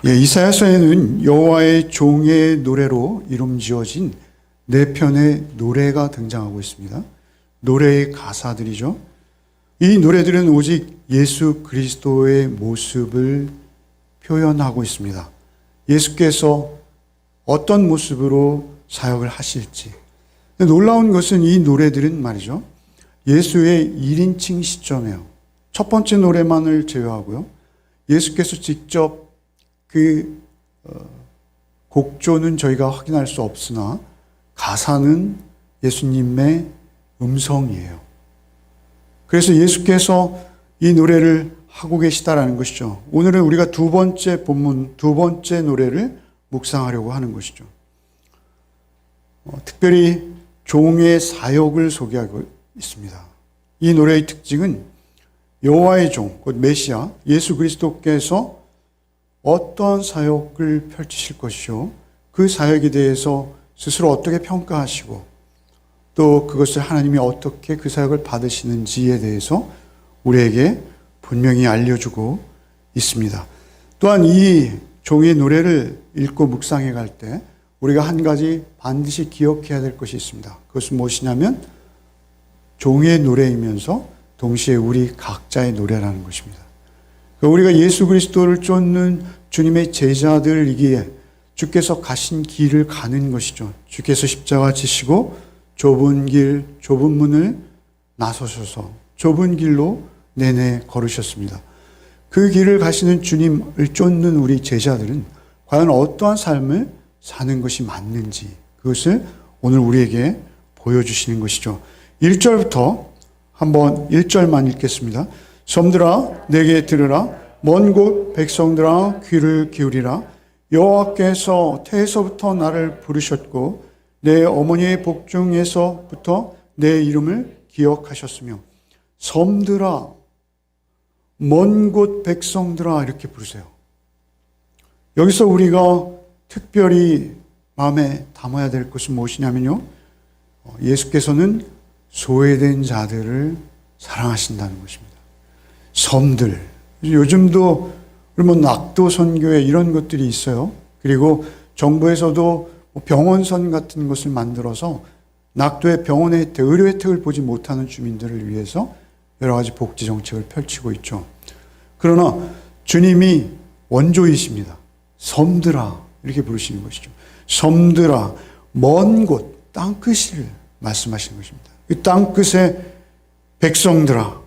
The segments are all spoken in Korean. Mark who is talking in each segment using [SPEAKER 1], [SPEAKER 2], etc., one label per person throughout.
[SPEAKER 1] 이사야서에는 여호와의 종의 노래로 이름 지어진 네 편의 노래가 등장하고 있습니다. 노래의 가사들이죠. 이 노래들은 오직 예수 그리스도의 모습을 표현하고 있습니다. 예수께서 어떤 모습으로 사역을 하실지. 놀라운 것은 이 노래들은 말이죠, 예수의 1인칭 시점이에요. 첫 번째 노래만을 제외하고요, 예수께서 직접 그 곡조는 저희가 확인할 수 없으나 가사는 예수님의 음성이에요. 그래서 예수께서 이 노래를 하고 계시다라는 것이죠. 오늘은 우리가 두 번째 본문, 두 번째 노래를 묵상하려고 하는 것이죠. 특별히 종의 사역을 소개하고 있습니다. 이 노래의 특징은 여호와의 종, 곧 메시아, 예수 그리스도께서 어떠한 사역을 펼치실 것이요, 그 사역에 대해서 스스로 어떻게 평가하시고 또 그것을 하나님이 어떻게 그 사역을 받으시는지에 대해서 우리에게 분명히 알려주고 있습니다. 또한 이 종의 노래를 읽고 묵상해 갈 때 우리가 한 가지 반드시 기억해야 될 것이 있습니다. 그것은 무엇이냐면 종의 노래이면서 동시에 우리 각자의 노래라는 것입니다. 우리가 예수 그리스도를 쫓는 주님의 제자들이기에 주께서 가신 길을 가는 것이죠. 주께서 십자가 지시고 좁은 길, 좁은 문을 나서셔서 좁은 길로 내내 걸으셨습니다. 그 길을 가시는 주님을 쫓는 우리 제자들은 과연 어떠한 삶을 사는 것이 맞는지, 그것을 오늘 우리에게 보여주시는 것이죠. 1절부터 한번 1절만 읽겠습니다. 섬들아 내게 들으라, 먼 곳 백성들아 귀를 기울이라. 여호와께서 태에서부터 나를 부르셨고 내 어머니의 복중에서부터 내 이름을 기억하셨으며. 섬들아, 먼 곳 백성들아, 이렇게 부르세요. 여기서 우리가 특별히 마음에 담아야 될 것은 무엇이냐면요, 예수께서는 소외된 자들을 사랑하신다는 것입니다. 섬들, 요즘도 낙도 선교회 이런 것들이 있어요. 그리고 정부에서도 병원선 같은 것을 만들어서 낙도의 병원의 혜택, 의료 혜택을 보지 못하는 주민들을 위해서 여러 가지 복지 정책을 펼치고 있죠. 그러나 주님이 원조이십니다. 섬들아, 이렇게 부르시는 것이죠. 섬들아, 먼 곳, 땅끝을 말씀하시는 것입니다. 이 땅끝의 백성들아.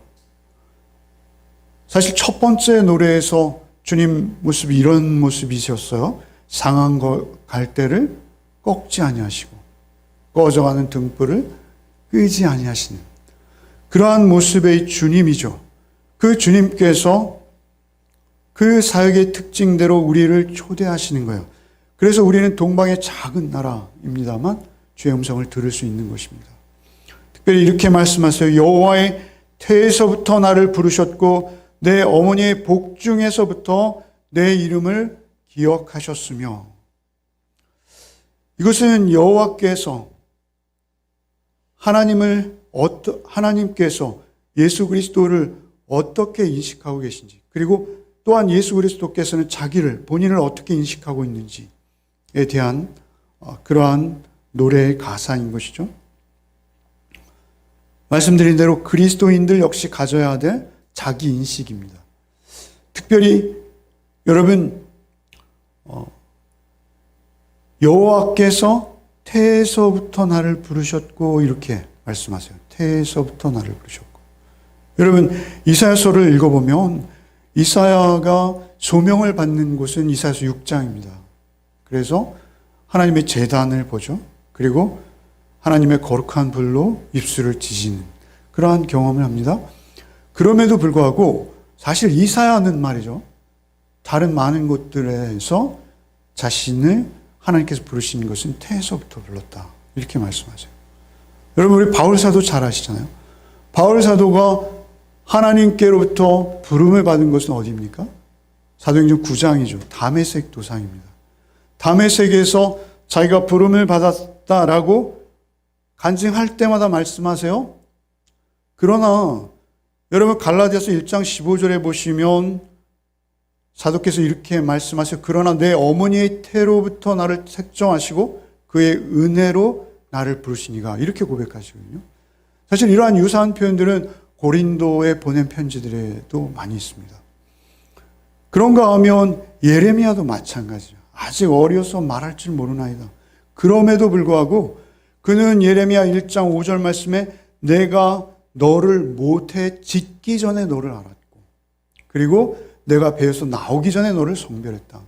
[SPEAKER 1] 사실 첫 번째 노래에서 주님 모습이 이런 모습이셨어요. 상한 갈대를 꺾지 아니하시고 꺼져가는 등불을 끄지 아니하시는 그러한 모습의 주님이죠. 그 주님께서 그 사역의 특징대로 우리를 초대하시는 거예요. 그래서 우리는 동방의 작은 나라입니다만 주의 음성을 들을 수 있는 것입니다. 특별히 이렇게 말씀하세요. 여호와의 태에서부터 나를 부르셨고 내 어머니의 복중에서부터 내 이름을 기억하셨으며. 이것은 여호와께서 하나님께서 예수 그리스도를 어떻게 인식하고 계신지, 그리고 또한 예수 그리스도께서는 본인을 어떻게 인식하고 있는지에 대한 그러한 노래의 가사인 것이죠. 말씀드린 대로 그리스도인들 역시 가져야 될 자기 인식입니다. 특별히 여러분, 여호와께서 태에서부터 나를 부르셨고, 이렇게 말씀하세요. 태에서부터 나를 부르셨고. 여러분, 이사야서를 읽어보면 이사야가 소명을 받는 곳은 이사야서 6장입니다. 그래서 하나님의 제단을 보죠. 그리고 하나님의 거룩한 불로 입술을 지지는 그러한 경험을 합니다. 그럼에도 불구하고 사실 이사야는 말이죠, 다른 많은 곳들에서 자신을 하나님께서 부르시는 것은 태에서부터 불렀다, 이렇게 말씀하세요. 여러분, 우리 바울 사도 잘 아시잖아요. 바울 사도가 하나님께로부터 부름을 받은 것은 어디입니까? 사도행전 9장이죠. 다메섹 도상입니다. 다메섹에서 자기가 부름을 받았다라고 간증할 때마다 말씀하세요. 그러나 여러분, 갈라디아서 1장 15절에 보시면 사도께서 이렇게 말씀하셔. 그러나 내 어머니의 태로부터 나를 택정하시고 그의 은혜로 나를 부르시니가. 이렇게 고백하시거든요. 사실 이러한 유사한 표현들은 고린도에 보낸 편지들에도 많이 있습니다. 그런가 하면 예레미야도 마찬가지죠. 아직 어려서 말할 줄 모르나이다. 그럼에도 불구하고 그는 예레미야 1장 5절 말씀에 내가 너를 모태에 짓기 전에 너를 알았고 그리고 내가 배에서 나오기 전에 너를 성별했다.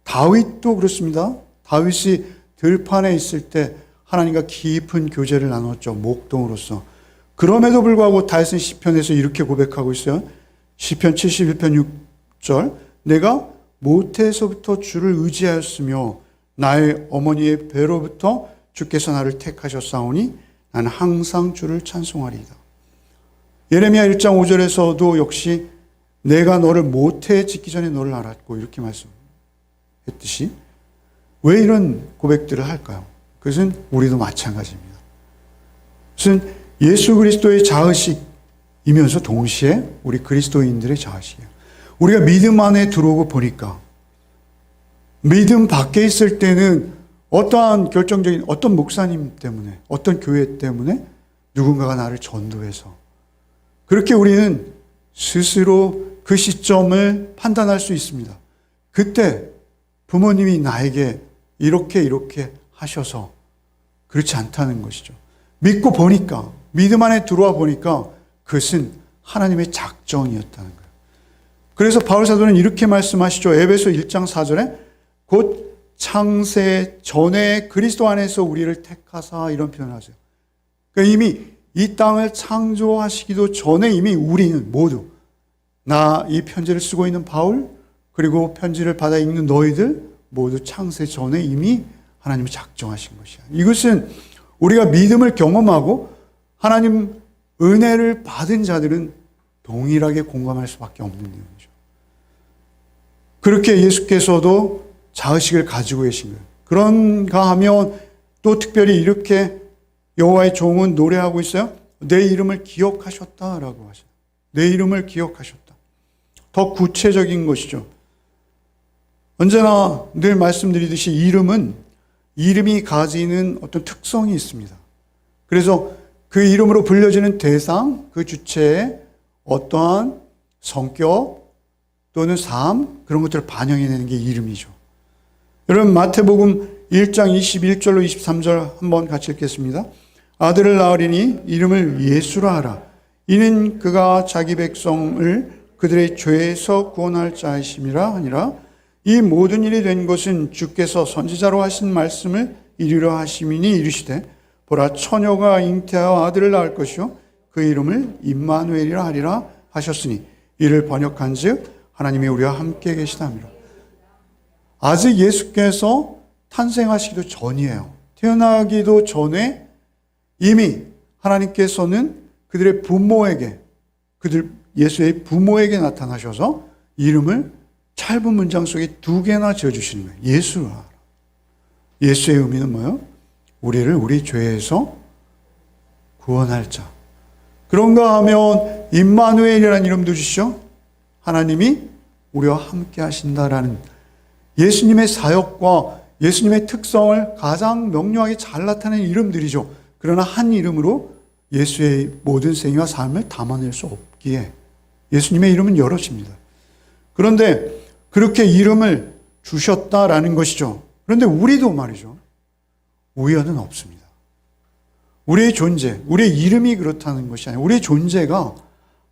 [SPEAKER 1] 다윗도 그렇습니다. 다윗이 들판에 있을 때 하나님과 깊은 교제를 나눴죠. 목동으로서. 그럼에도 불구하고 다윗은 시편에서 이렇게 고백하고 있어요. 시편 71편 6절 내가 모태에서부터 주를 의지하였으며 나의 어머니의 배로부터 주께서 나를 택하셨사오니 나는 항상 주를 찬송하리이다. 예레미야 1장 5절에서도 역시 내가 너를 모태에 짓기 전에 너를 알았고 이렇게 말씀했듯이 왜 이런 고백들을 할까요? 그것은 우리도 마찬가지입니다. 그것은 예수 그리스도의 자의식이면서 동시에 우리 그리스도인들의 자의식이에요. 우리가 믿음 안에 들어오고 보니까 믿음 밖에 있을 때는 어떠한 결정적인 어떤 목사님 때문에 어떤 교회 때문에 누군가가 나를 전도해서 그렇게 우리는 스스로 그 시점을 판단할 수 있습니다. 그때 부모님이 나에게 이렇게 하셔서 그렇지 않다는 것이죠. 믿고 보니까 믿음 안에 들어와 보니까 그것은 하나님의 작정이었다는 거예요. 그래서 바울 사도는 이렇게 말씀하시죠. 에베소 1장 4절에 곧 창세 전에 그리스도 안에서 우리를 택하사 이런 표현을 하세요. 그러니까 이미 이 땅을 창조하시기도 전에 이미 우리는 모두 나 이 편지를 쓰고 있는 바울 그리고 편지를 받아 읽는 너희들 모두 창세 전에 이미 하나님이 작정하신 것이야. 이것은 우리가 믿음을 경험하고 하나님 은혜를 받은 자들은 동일하게 공감할 수밖에 없는 내용이죠. 그렇게 예수께서도 자의식을 가지고 계신 거예요. 그런가 하면 또 특별히 이렇게 여호와의 종은 노래하고 있어요. 내 이름을 기억하셨다라고 하셔요. 내 이름을 기억하셨다. 더 구체적인 것이죠. 언제나 늘 말씀드리듯이 이름이 가지는 어떤 특성이 있습니다. 그래서 그 이름으로 불려지는 대상, 그 주체의 어떠한 성격 또는 삶 그런 것들을 반영해내는 게 이름이죠. 여러분 마태복음 1장 21절로 23절 한번 같이 읽겠습니다. 아들을 낳으리니 이름을 예수라 하라. 이는 그가 자기 백성을 그들의 죄에서 구원할 자이심이라 하니라. 이 모든 일이 된 것은 주께서 선지자로 하신 말씀을 이루려 하심이니 이르시되 보라 처녀가 잉태하여 아들을 낳을 것이요 그 이름을 임마누엘이라 하리라 하셨으니 이를 번역한즉 하나님이 우리와 함께 계시다미라. 아직 예수께서 탄생하시기도 전이에요. 태어나기도 전에 이미 하나님께서는 그들의 부모에게 예수의 부모에게 나타나셔서 이름을 짧은 문장 속에 2개나 지어주시는 거예요. 예수라. 예수의 의미는 뭐예요? 우리를 우리 죄에서 구원할 자. 그런가 하면 임마누엘이라는 이름도 주시죠. 하나님이 우리와 함께 하신다라는 예수님의 사역과 예수님의 특성을 가장 명료하게 잘 나타내는 이름들이죠. 그러나 한 이름으로 예수의 모든 생애와 삶을 담아낼 수 없기에 예수님의 이름은 여럿입니다. 그런데 그렇게 이름을 주셨다라는 것이죠. 그런데 우리도 말이죠. 우연은 없습니다. 우리의 존재, 우리의 이름이 그렇다는 것이 아니라 우리의 존재가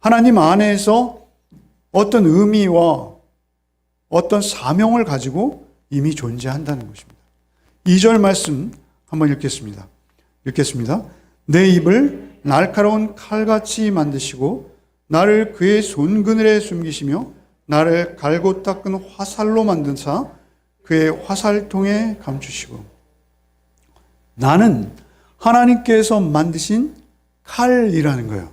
[SPEAKER 1] 하나님 안에서 어떤 의미와 어떤 사명을 가지고 이미 존재한다는 것입니다. 2절 말씀 한번 읽겠습니다. 내 입을 날카로운 칼같이 만드시고 나를 그의 손그늘에 숨기시며 나를 갈고 닦은 화살로 만든사 그의 화살통에 감추시고. 나는 하나님께서 만드신 칼이라는 거예요.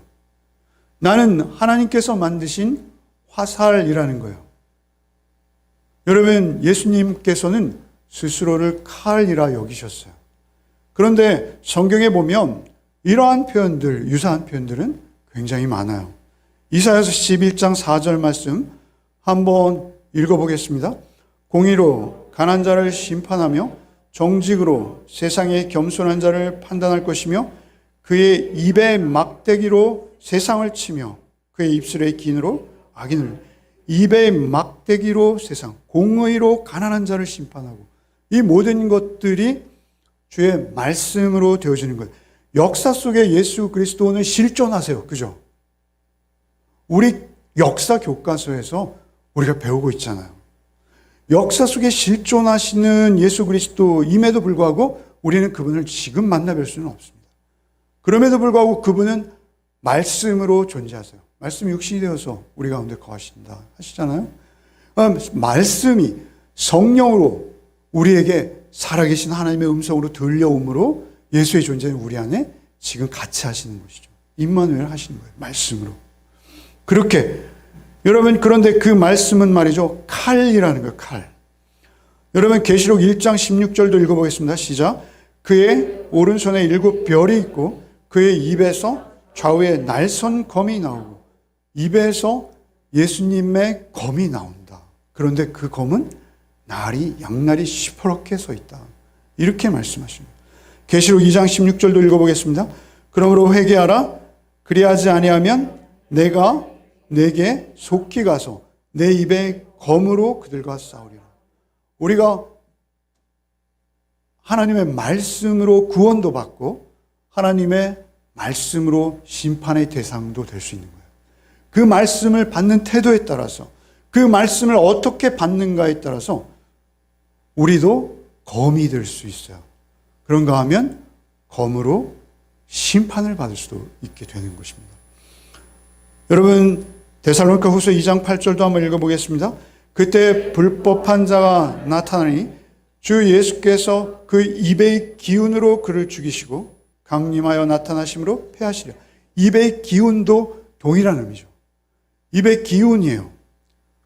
[SPEAKER 1] 나는 하나님께서 만드신 화살이라는 거예요. 여러분, 예수님께서는 스스로를 칼이라 여기셨어요. 그런데 성경에 보면 이러한 표현들, 유사한 표현들은 굉장히 많아요. 이사야서 11장 4절 말씀 한번 읽어보겠습니다. 공의로 가난한 자를 심판하며 정직으로 세상의 겸손한 자를 판단할 것이며 그의 입의 막대기로 세상을 치며 그의 입술의 기인으로 악인을 입의 막대기로 세상 공의로 가난한 자를 심판하고 이 모든 것들이 주의 말씀으로 되어지는 것. 역사 속에 예수 그리스도는 실존하세요. 그죠? 우리 역사 교과서에서 우리가 배우고 있잖아요. 역사 속에 실존하시는 예수 그리스도임에도 불구하고 우리는 그분을 지금 만나뵐 수는 없습니다. 그럼에도 불구하고 그분은 말씀으로 존재하세요. 말씀이 육신이 되어서 우리 가운데 거하신다 하시잖아요. 말씀이 성령으로 우리에게 살아계신 하나님의 음성으로 들려오므로 예수의 존재는 우리 안에 지금 같이 하시는 것이죠. 임마누엘 하시는 거예요. 말씀으로. 그렇게 여러분, 그런데 그 말씀은 말이죠, 칼이라는 거예요. 칼. 여러분, 계시록 1장 16절도 읽어보겠습니다. 시작. 그의 오른손에 7별이 있고 그의 입에서 좌우에 날선 검이 나오고 입에서 예수님의 검이 나온다. 그런데 그 검은 양날이 시퍼렇게 서 있다. 이렇게 말씀하십니다. 계시록 2장 16절도 읽어보겠습니다. 그러므로 회개하라. 그리하지 아니하면 내가 내게 속히 가서 내 입에 검으로 그들과 싸우리라. 우리가 하나님의 말씀으로 구원도 받고 하나님의 말씀으로 심판의 대상도 될 수 있는 거예요. 그 말씀을 받는 태도에 따라서 그 말씀을 어떻게 받는가에 따라서 우리도 검이 될 수 있어요. 그런가 하면 검으로 심판을 받을 수도 있게 되는 것입니다. 여러분, 데살로니가 후서 2장 8절도 한번 읽어보겠습니다. 그때 불법한 자가 나타나니 주 예수께서 그 입의 기운으로 그를 죽이시고 강림하여 나타나심으로 패하시려. 입의 기운도 동일한 의미죠. 입의 기운이에요.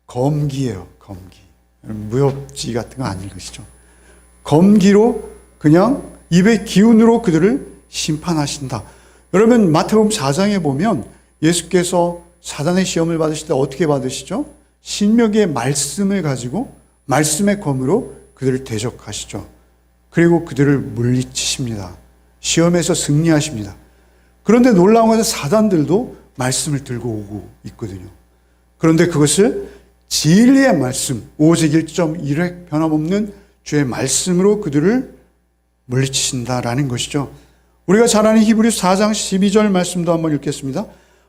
[SPEAKER 1] 검기예요. 검기. 무협지 같은 거 안 읽으시죠? 검기로 그냥 입의 기운으로 그들을 심판하신다. 여러분, 마태복음 4장에 보면 예수께서 사단의 시험을 받으실 때 어떻게 받으시죠? 신명기의 말씀을 가지고 말씀의 검으로 그들을 대적하시죠. 그리고 그들을 물리치십니다. 시험에서 승리하십니다. 그런데 놀라운 것은 사단들도 말씀을 들고 오고 있거든요. 그런데 그것을 진리의 말씀, 오직 1.1획 변함없는 주의 말씀으로 그들을 물리치신다라는 것이죠. 우리가 잘 아는 히브리서 4장 12절 말씀도 한번 읽겠습니다.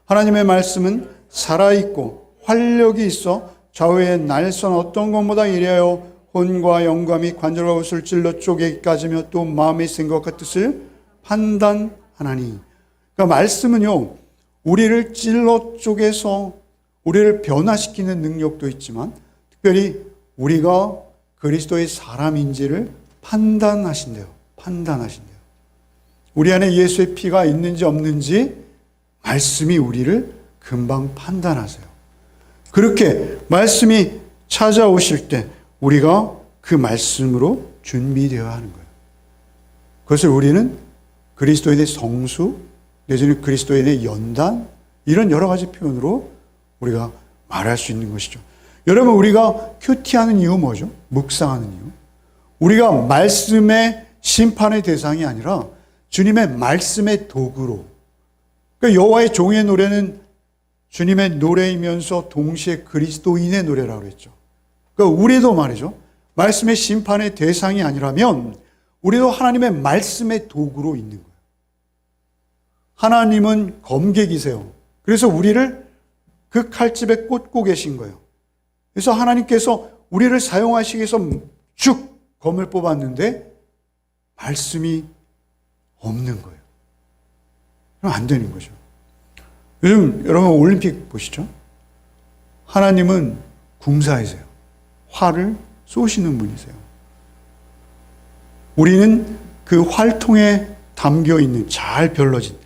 [SPEAKER 1] 하나님의 말씀은 살아있고 활력이 있어 좌우에 날선 어떤 것보다 이래하여 혼과 영과 및 관절과 옷을 찔러 쪼개기까지며 또 마음의 생각과 뜻을 판단하나니. 그러니까 말씀은요, 우리를 찔러 쪼개서 우리를 변화시키는 능력도 있지만 특별히 우리가 그리스도의 사람인지를 판단하신대요. 판단하신대요. 우리 안에 예수의 피가 있는지 없는지 말씀이 우리를 금방 판단하세요. 그렇게 말씀이 찾아오실 때 우리가 그 말씀으로 준비되어야 하는 거예요. 그것을 우리는 그리스도인의 성수, 내지는 그리스도인의 연단, 이런 여러 가지 표현으로 우리가 말할 수 있는 것이죠. 여러분, 우리가 큐티하는 이유 뭐죠? 묵상하는 이유. 우리가 말씀의 심판의 대상이 아니라 주님의 말씀의 도구로. 그러니까 여호와의 종의 노래는 주님의 노래이면서 동시에 그리스도인의 노래라고 했죠. 그러니까 우리도 말이죠, 말씀의 심판의 대상이 아니라면 우리도 하나님의 말씀의 도구로 있는 거예요. 하나님은 검객이세요. 그래서 우리를 그 칼집에 꽂고 계신 거예요. 그래서 하나님께서 우리를 사용하시기 위해서 쭉 검을 뽑았는데 말씀이 없는 거예요. 그럼 안 되는 거죠. 요즘 여러분 올림픽 보시죠? 하나님은 궁사이세요. 활을 쏘시는 분이세요. 우리는 그 활통에 담겨 있는 잘 별러진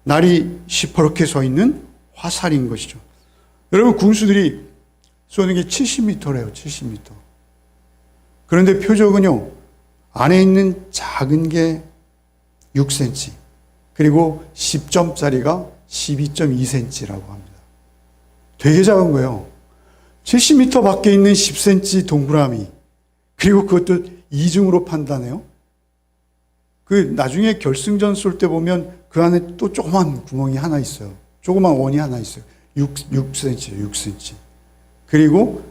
[SPEAKER 1] 날이 시퍼렇게 서 있는 화살인 것이죠. 여러분, 군수들이 쏘는 게 70m래요. 70m. 그런데 표적은요, 안에 있는 작은 게 6cm, 그리고 10점짜리가 12.2cm라고 합니다. 되게 작은 거예요. 70m 밖에 있는 10cm 동그라미, 그리고 그것도 이중으로 판단해요. 그 나중에 결승전 쏠 때 보면 그 안에 또 조그만 구멍이 하나 있어요. 조그만 원이 하나 있어요. 6cm, 6cm. 그리고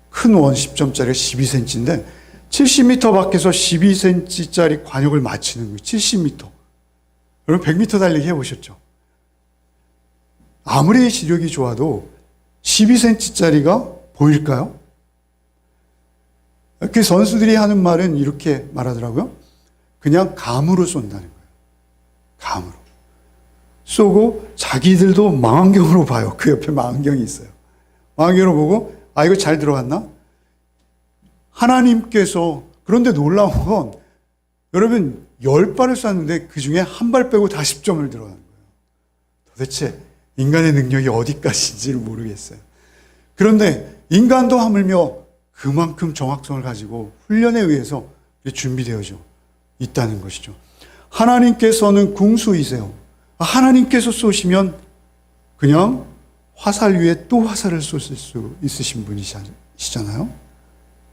[SPEAKER 1] 큰 원 10점짜리가 12cm인데 70m 밖에서 12cm짜리 관역을 맞히는 거예요. 70m. 여러분 100m 달리기 해보셨죠? 아무리 시력이 좋아도 12cm짜리가 보일까요? 그 선수들이 하는 말은 이렇게 말하더라고요. 그냥 감으로 쏜다는 거예요. 감으로. 쏘고 자기들도 망원경으로 봐요. 그 옆에 망원경이 있어요. 망원경으로 보고 아 이거 잘 들어갔나? 하나님께서 그런데 놀라운 건 여러분 10발을 쐈는데 그 중에 한 발 빼고 다 10점을 들어가는 거예요. 도대체 인간의 능력이 어디까지인지를 모르겠어요. 그런데 인간도 하물며 그만큼 정확성을 가지고 훈련에 의해서 준비되어져 있다는 것이죠. 하나님께서는 궁수이세요. 하나님께서 쏘시면 그냥 화살 위에 또 화살을 쏘실 수 있으신 분이시잖아요.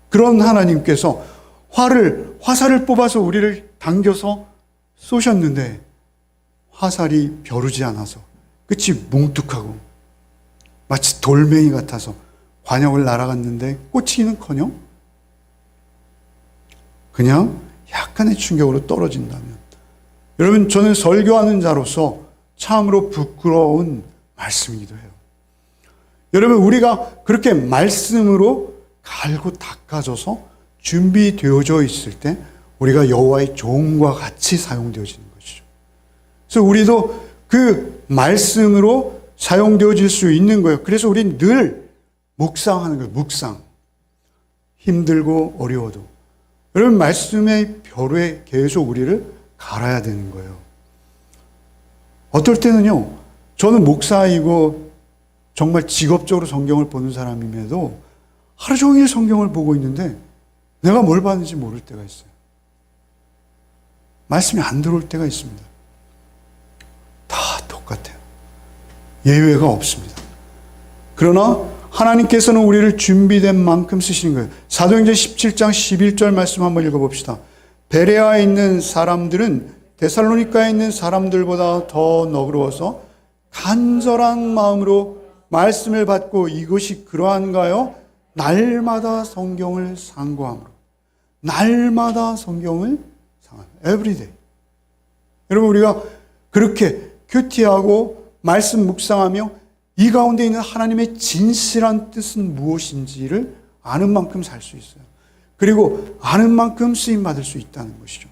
[SPEAKER 1] 그런 하나님께서 화살을 뽑아서 우리를 당겨서 쏘셨는데 화살이 벼르지 않아서 끝이 뭉툭하고 마치 돌멩이 같아서 관역을 날아갔는데 꽂히기는커녕 그냥 약간의 충격으로 떨어진다면 여러분 저는 설교하는 자로서 참으로 부끄러운 말씀이기도 해요. 여러분 우리가 그렇게 말씀으로 갈고 닦아져서 준비되어져 있을 때 우리가 여호와의 종과 같이 사용되어지는 것이죠. 그래서 우리도 그 말씀으로 사용되어질 수 있는 거예요. 그래서 우리는 늘 묵상하는 거예요. 묵상. 힘들고 어려워도. 여러분 말씀의 벼루에 계속 우리를 갈아야 되는 거예요. 어떨 때는요. 저는 목사이고 정말 직업적으로 성경을 보는 사람임에도 하루 종일 성경을 보고 있는데 내가 뭘 봤는지 모를 때가 있어요. 말씀이 안 들어올 때가 있습니다. 다 똑같아요. 예외가 없습니다. 그러나 하나님께서는 우리를 준비된 만큼 쓰시는 거예요. 사도행전 17장 11절 말씀 한번 읽어봅시다. 베레아에 있는 사람들은 데살로니가에 있는 사람들보다 더 너그러워서 간절한 마음으로 말씀을 받고 이것이 그러한가요? 날마다 성경을 상고함으로. 날마다 성경을 상고함으로. Everyday. 여러분 우리가 그렇게 큐티하고 말씀 묵상하며 이 가운데 있는 하나님의 진실한 뜻은 무엇인지를 아는 만큼 살 수 있어요. 그리고 아는 만큼 쓰임받을 수 있다는 것이죠.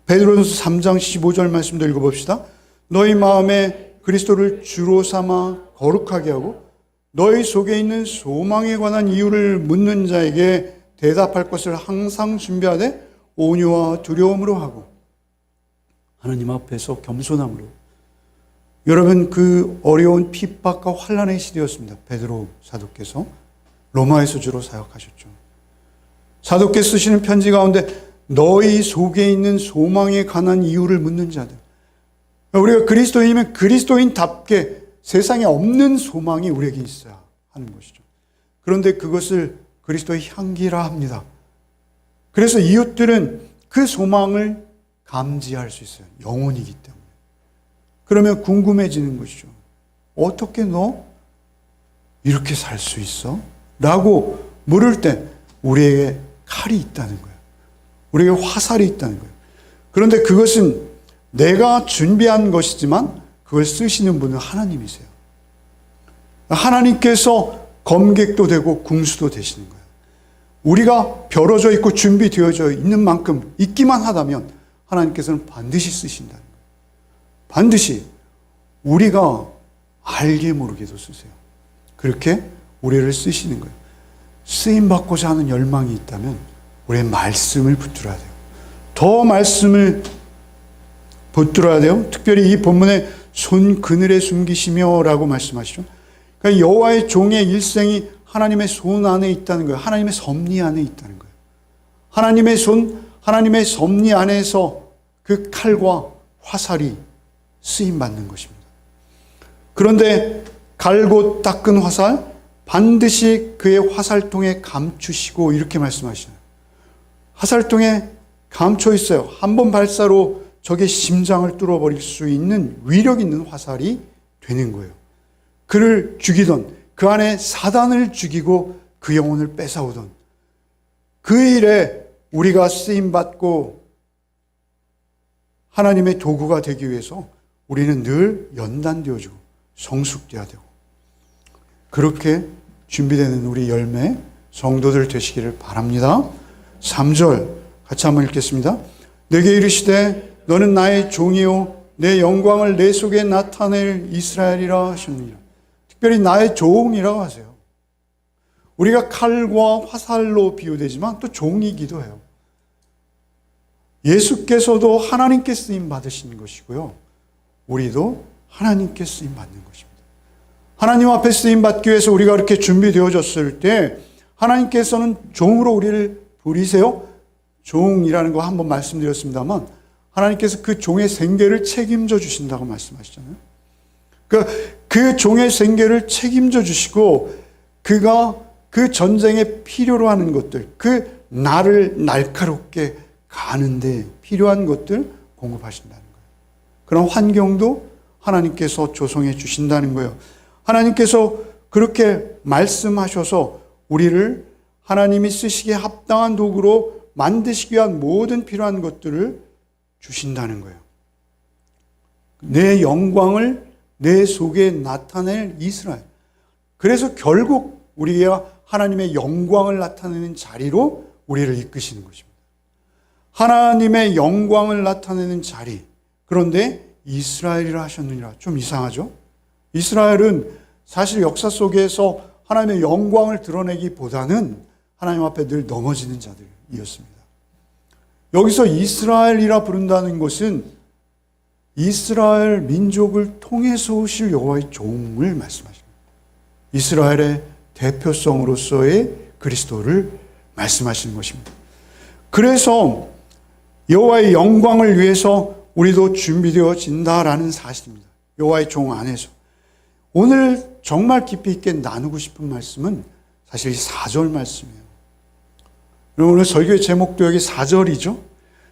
[SPEAKER 1] 베드로전서 3장 15절 말씀도 읽어봅시다. 너희 마음에 그리스도를 주로 삼아 거룩하게 하고 너희 속에 있는 소망에 관한 이유를 묻는 자에게 대답할 것을 항상 준비하되 온유와 두려움으로 하고 하나님 앞에서 겸손함으로. 여러분 그 어려운 핍박과 환난의 시대였습니다. 베드로 사도께서 로마에서 주로 사역하셨죠. 사도께 쓰시는 편지 가운데 너희 속에 있는 소망에 관한 이유를 묻는 자들. 우리가 그리스도인이면 그리스도인답게 세상에 없는 소망이 우리에게 있어야 하는 것이죠. 그런데 그것을 그리스도의 향기라 합니다. 그래서 이웃들은 그 소망을 감지할 수 있어요. 영혼이기 때문에. 그러면 궁금해지는 것이죠. 어떻게 너 이렇게 살 수 있어? 라고 물을 때 우리에게 칼이 있다는 거예요. 우리에게 화살이 있다는 거예요. 그런데 그것은 내가 준비한 것이지만 그걸 쓰시는 분은 하나님이세요. 하나님께서 검객도 되고 궁수도 되시는 거예요. 우리가 벼러져 있고 준비되어져 있는 만큼 있기만 하다면 하나님께서는 반드시 쓰신다는 거예요. 반드시 우리가 알게 모르게도 쓰세요. 그렇게 우리를 쓰시는 거예요. 쓰임받고자 하는 열망이 있다면 우리의 말씀을 붙들어야 돼요. 더 말씀을 붙들어야 돼요. 특별히 이 본문에 손 그늘에 숨기시며 라고 말씀하시죠. 그러니까 여호와의 종의 일생이 하나님의 손 안에 있다는 거예요. 하나님의 섭리 안에 있다는 거예요. 하나님의 손, 하나님의 섭리 안에서 그 칼과 화살이 쓰임받는 것입니다. 그런데 갈고 닦은 화살, 반드시 그의 화살통에 감추시고 이렇게 말씀하시나요? 화살통에 감춰 있어요. 한 번 발사로 적의 심장을 뚫어버릴 수 있는 위력 있는 화살이 되는 거예요. 그를 죽이던, 그 안에 사단을 죽이고 그 영혼을 뺏어오던 그 일에 우리가 쓰임받고 하나님의 도구가 되기 위해서 우리는 늘 연단되어지고 성숙되어야 되고, 그렇게 준비되는 우리 열매 성도들 되시기를 바랍니다. 3절 같이 한번 읽겠습니다. 내게 이르시되 너는 나의 종이요 내 영광을 내 속에 나타낼 이스라엘이라 하셨느니라. 특별히 나의 종이라고 하세요. 우리가 칼과 화살로 비유되지만 또 종이기도 해요. 예수께서도 하나님께 쓰임 받으신 것이고요, 우리도 하나님께 쓰임 받는 것입니다. 하나님 앞에 쓰임 받기 위해서 우리가 그렇게 준비되어졌을 때 하나님께서는 종으로 우리를 부리세요. 종이라는 거 한번 말씀드렸습니다만 하나님께서 그 종의 생계를 책임져 주신다고 말씀하시잖아요. 그 종의 생계를 책임져 주시고 그가 그 전쟁에 필요로 하는 것들, 그 나를 날카롭게 가는데 필요한 것들 공급하신다는 거예요. 그런 환경도 하나님께서 조성해 주신다는 거예요. 하나님께서 그렇게 말씀하셔서 우리를 하나님이 쓰시기에 합당한 도구로 만드시기 위한 모든 필요한 것들을 주신다는 거예요. 내 영광을 내 속에 나타낼 이스라엘. 그래서 결국 우리가 하나님의 영광을 나타내는 자리로 우리를 이끄시는 것입니다. 하나님의 영광을 나타내는 자리. 그런데 이스라엘이라 하셨느니라. 좀 이상하죠? 이스라엘은 사실 역사 속에서 하나님의 영광을 드러내기보다는 하나님 앞에 늘 넘어지는 자들이었습니다. 여기서 이스라엘이라 부른다는 것은 이스라엘 민족을 통해서 오실 여호와의 종을 말씀하십니다. 이스라엘의 대표성으로서의 그리스도를 말씀하시는 것입니다. 그래서 여호와의 영광을 위해서 우리도 준비되어진다라는 사실입니다. 여호와의 종 안에서. 오늘 정말 깊이 있게 나누고 싶은 말씀은 사실 이 4절 말씀이에요. 오늘 설교의 제목도 여기 4절이죠.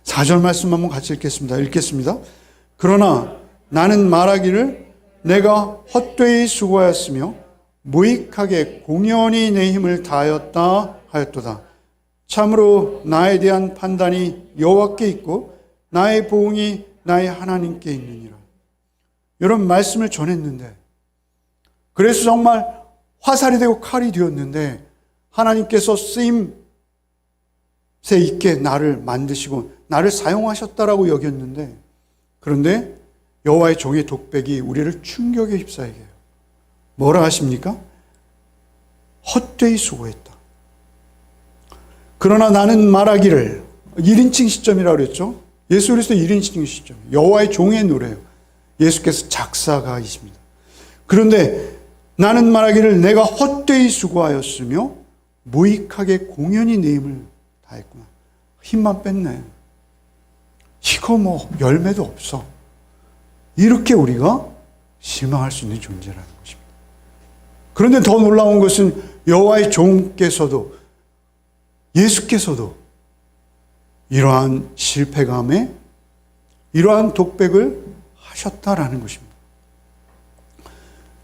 [SPEAKER 1] 4절 말씀 한번 같이 읽겠습니다. 그러나 나는 말하기를 내가 헛되이 수고하였으며 무익하게 공연히 내 힘을 다하였다 하였도다. 참으로 나에 대한 판단이 여호와께 있고 나의 보응이 나의 하나님께 있느니라. 이런 말씀을 전했는데, 그래서 정말 화살이 되고 칼이 되었는데 하나님께서 쓰임새 있게 나를 만드시고 나를 사용하셨다라고 여겼는데, 그런데 여호와의 종의 독백이 우리를 충격에 휩싸이게 해요. 뭐라 하십니까? 헛되이 수고했다. 그러나 나는 말하기를, 1인칭 시점이라고 그랬죠. 예수 그리스도 1인칭 시점. 여호와의 종의 노래예요. 예수께서 작사가이십니다. 그런데 나는 말하기를 내가 헛되이 수고하였으며 무익하게 공연히 내 힘을 다했구나. 힘만 뺐네. 이거 뭐 열매도 없어. 이렇게 우리가 실망할 수 있는 존재라는 것입니다. 그런데 더 놀라운 것은 여호와의 종께서도, 예수께서도 이러한 실패감에 이러한 독백을 하셨다라는 것입니다.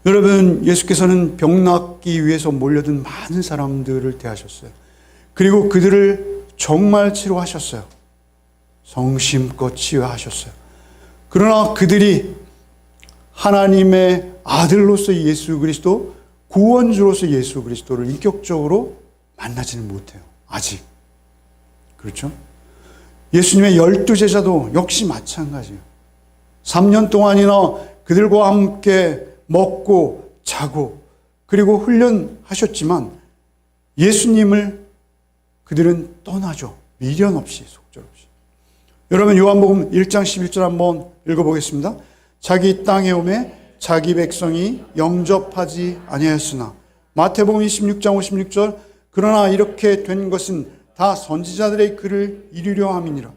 [SPEAKER 1] 여러분, 예수께서는 병 낫기 위해서 몰려든 많은 사람들을 대하셨어요. 그리고 그들을 정말 치료하셨어요. 성심껏 치유하셨어요. 그러나 그들이 하나님의 아들로서 예수 그리스도, 구원주로서 예수 그리스도를 인격적으로 만나지는 못해요. 아직. 그렇죠? 예수님의 12제자도 역시 마찬가지예요. 3년 동안이나 그들과 함께 먹고 자고 그리고 훈련하셨지만 예수님을 그들은 떠나죠. 미련 없이, 속절없이. 여러분, 요한복음 1장 11절 한번 읽어보겠습니다. 자기 땅에 오매 자기 백성이 영접하지 아니하였으나, 마태복음 26장 56절, 그러나 이렇게 된 것은 다 선지자들의 글을 이루려 함이니라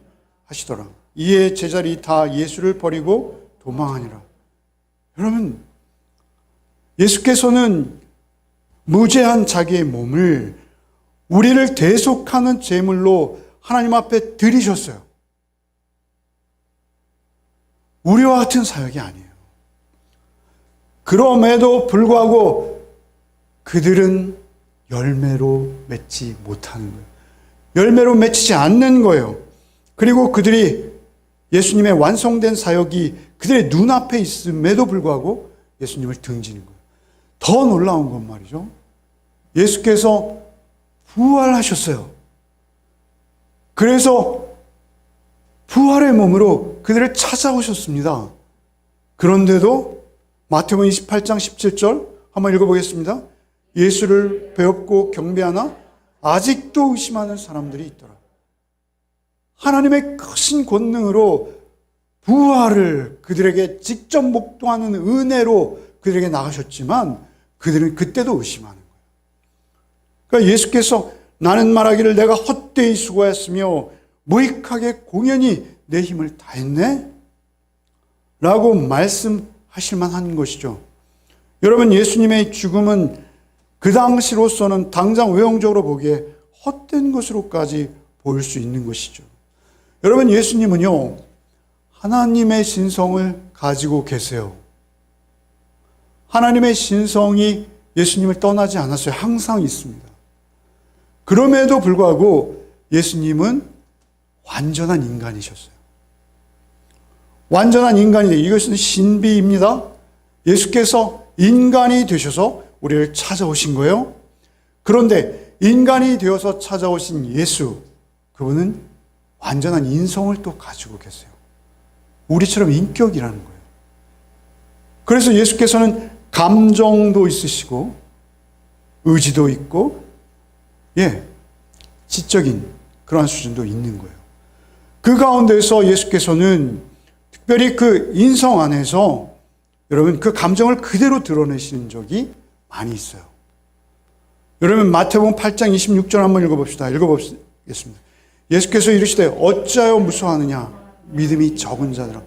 [SPEAKER 1] 하시더라. 이에 제자들이 다 예수를 버리고 도망하니라. 여러분, 예수께서는 무죄한 자기의 몸을 우리를 대속하는 제물로 하나님 앞에 드리셨어요. 우리와 같은 사역이 아니에요. 그럼에도 불구하고 그들은 열매로 맺지 못하는 거예요. 열매로 맺히지 않는 거예요. 그리고 그들이 예수님의 완성된 사역이 그들의 눈앞에 있음에도 불구하고 예수님을 등지는 거예요. 더 놀라운 건 말이죠. 예수께서 부활하셨어요. 그래서 부활의 몸으로 그들을 찾아오셨습니다. 그런데도 마태복음 28장 17절 한번 읽어보겠습니다. 예수를 배웠고 경배하나 아직도 의심하는 사람들이 있더라. 하나님의 크신 권능으로 부활을 그들에게 직접 목도하는 은혜로 그들에게 나가셨지만 그들은 그때도 의심하는 거예요. 그러니까 예수께서 나는 말하기를 내가 헛되이 수고했으며 무익하게 공연히 내 힘을 다했네? 라고 말씀하실 만한 것이죠. 여러분, 예수님의 죽음은 그 당시로서는 당장 외형적으로 보기에 헛된 것으로까지 보일 수 있는 것이죠. 여러분, 예수님은요, 하나님의 신성을 가지고 계세요. 하나님의 신성이 예수님을 떠나지 않았어요. 항상 있습니다. 그럼에도 불구하고 예수님은 완전한 인간이셨어요. 완전한 인간이, 이것은 신비입니다. 예수께서 인간이 되셔서 우리를 찾아오신 거예요. 그런데 인간이 되어서 찾아오신 예수, 그분은 완전한 인성을 또 가지고 계세요. 우리처럼 인격이라는 거예요. 그래서 예수께서는 감정도 있으시고 의지도 있고 지적인 그러한 수준도 있는 거예요. 그 가운데서 예수께서는 특별히 그 인성 안에서 여러분 그 감정을 그대로 드러내시는 적이 많이 있어요. 여러분 마태복음 8장 26절 한번 읽어봅시다. 읽어보겠습니다. 예수께서 이르시되 어찌하여 무서워하느냐 믿음이 적은 자들아.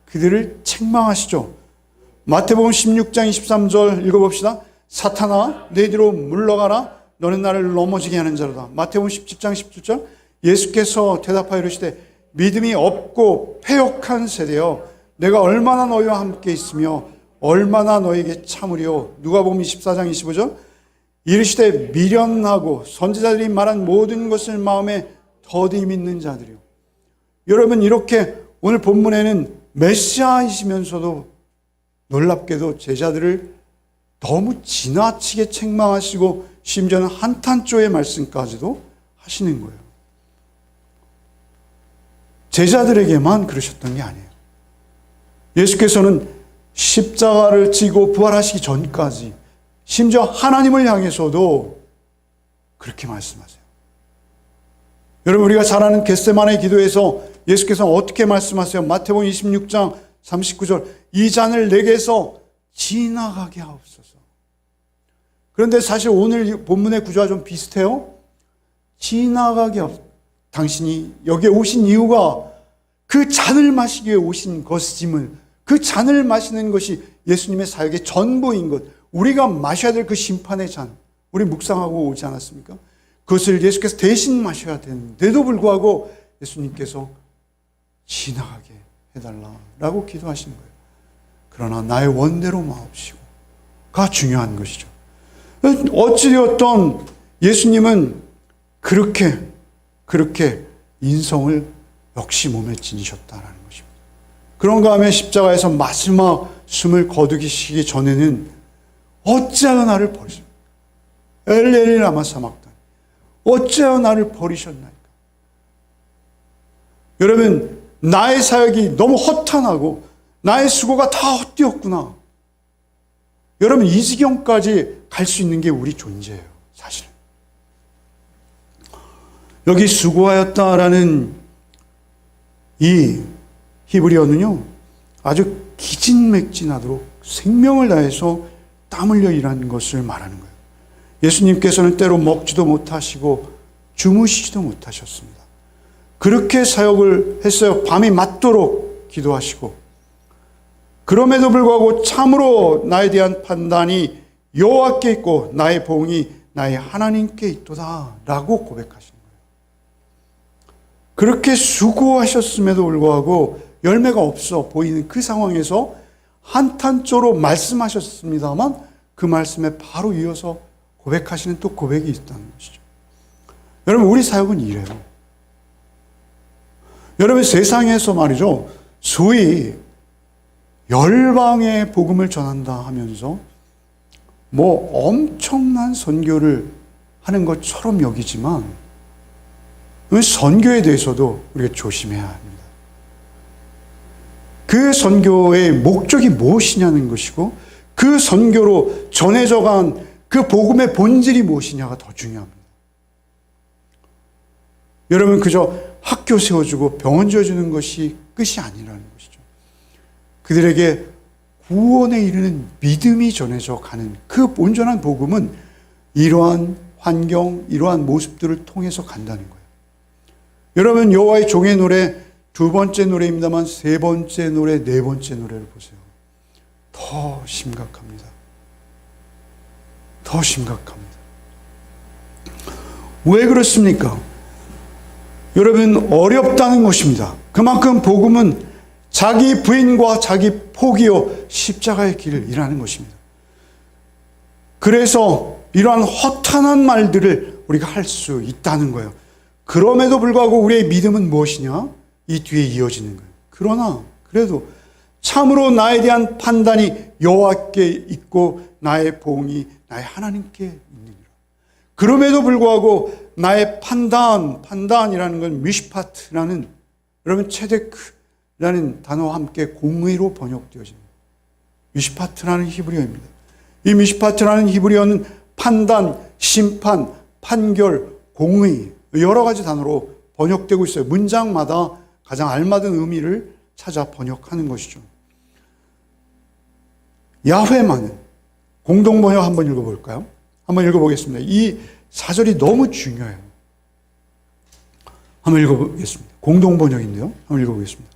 [SPEAKER 1] 그들을 책망하시죠. 마태복음 16장 23절 읽어봅시다. 사탄아 내 뒤로 물러가라 너는 나를 넘어지게 하는 자로다. 마태복음 10장 17절 예수께서 대답하여 이르시되 믿음이 없고 패역한 세대여 내가 얼마나 너희와 함께 있으며 얼마나 너희에게 참으리요. 누가복음 24장 25절 이르시되 미련하고 선지자들이 말한 모든 것을 마음에 더디 믿는 자들이요. 여러분 이렇게 오늘 본문에는 메시아이시면서도 놀랍게도 제자들을 너무 지나치게 책망하시고 심지어는 한탄조의 말씀까지도 하시는 거예요. 제자들에게만 그러셨던 게 아니에요. 예수께서는 십자가를 지고 부활하시기 전까지 심지어 하나님을 향해서도 그렇게 말씀하세요. 여러분 우리가 잘 아는 겟세마네 기도에서 예수께서 어떻게 말씀하세요? 마태복음 26장 39절 이 잔을 내게서 지나가게 하옵소서. 그런데 사실 오늘 본문의 구조와 좀 비슷해요. 지나가게 하옵소서. 당신이 여기에 오신 이유가 그 잔을 마시기 위해 오신 것임을, 그 잔을 마시는 것이 예수님의 사역의 전부인 것, 우리가 마셔야 될 그 심판의 잔, 우리 묵상하고 오지 않았습니까? 그것을 예수께서 대신 마셔야 되는데도 불구하고 예수님께서 지나가게 해달라라고 기도하시는 거예요. 그러나 나의 원대로 마옵시고가 중요한 것이죠. 어찌되었던 예수님은 그렇게 인성을 역시 몸에 지니셨다라는 것입니다. 그런가 하면 십자가에서 마지막 숨을 거두시기 전에는 어찌하여 나를 버리셨나이까? 엘리 라마 사막다니 어찌하여 나를 버리셨나이까? 여러분 나의 사역이 너무 허탄하고 나의 수고가 다 헛되었구나. 여러분 이 지경까지 갈 수 있는 게 우리 존재예요. 사실 여기 수고하였다라는 이 히브리어는요 아주 기진맥진하도록 생명을 다해서 땀 흘려 일하는 것을 말하는 거예요. 예수님께서는 때로 먹지도 못하시고 주무시지도 못하셨습니다. 그렇게 사역을 했어요. 밤이 맞도록 기도하시고 그럼에도 불구하고 참으로 나에 대한 판단이 여호와께 있고 나의 보응이 나의 하나님께 있도다 라고 고백하시는 거예요. 그렇게 수고하셨음에도 불구하고 열매가 없어 보이는 그 상황에서 한탄조로 말씀하셨습니다만 그 말씀에 바로 이어서 고백하시는 또 고백이 있다는 것이죠. 여러분, 우리 사역은 이래요. 여러분, 세상에서 말이죠, 소위 열방의 복음을 전한다 하면서 뭐 엄청난 선교를 하는 것처럼 여기지만 선교에 대해서도 우리가 조심해야 합니다. 그 선교의 목적이 무엇이냐는 것이고 그 선교로 전해져간 그 복음의 본질이 무엇이냐가 더 중요합니다. 여러분, 그저 학교 세워주고 병원 지어주는 것이 끝이 아니라는 것이죠. 그들에게 구원에 이르는 믿음이 전해져 가는 그 온전한 복음은 이러한 환경, 이러한 모습들을 통해서 간다는 거예요. 여러분, 여호와의 종의 노래 두 번째 노래입니다만 세 번째 노래, 네 번째 노래를 보세요. 더 심각합니다. 더 심각합니다. 왜 그렇습니까? 여러분, 어렵다는 것입니다. 그만큼 복음은 자기 부인과 자기 포기요 십자가의 길을 일하는 것입니다. 그래서 이러한 허탄한 말들을 우리가 할 수 있다는 거예요. 그럼에도 불구하고 우리의 믿음은 무엇이냐? 이 뒤에 이어지는 거예요. 그러나 그래도 참으로 나에 대한 판단이 여호와께 있고 나의 보응이 나의 하나님께 있느니라. 그럼에도 불구하고 나의 판단이라는 건 미슈파트라는, 여러분, 체데크라는 단어와 함께 공의로 번역되어집니다. 미슈파트라는 히브리어입니다. 이 미슈파트라는 히브리어는 판단, 심판, 판결, 공의, 여러 가지 단어로 번역되고 있어요. 문장마다 가장 알맞은 의미를 찾아 번역하는 것이죠. 야훼만은 공동번역 한번 읽어볼까요? 한번 읽어보겠습니다. 이 사절이 너무 중요해요. 한번 읽어보겠습니다. 공동번역인데요. 한번 읽어보겠습니다.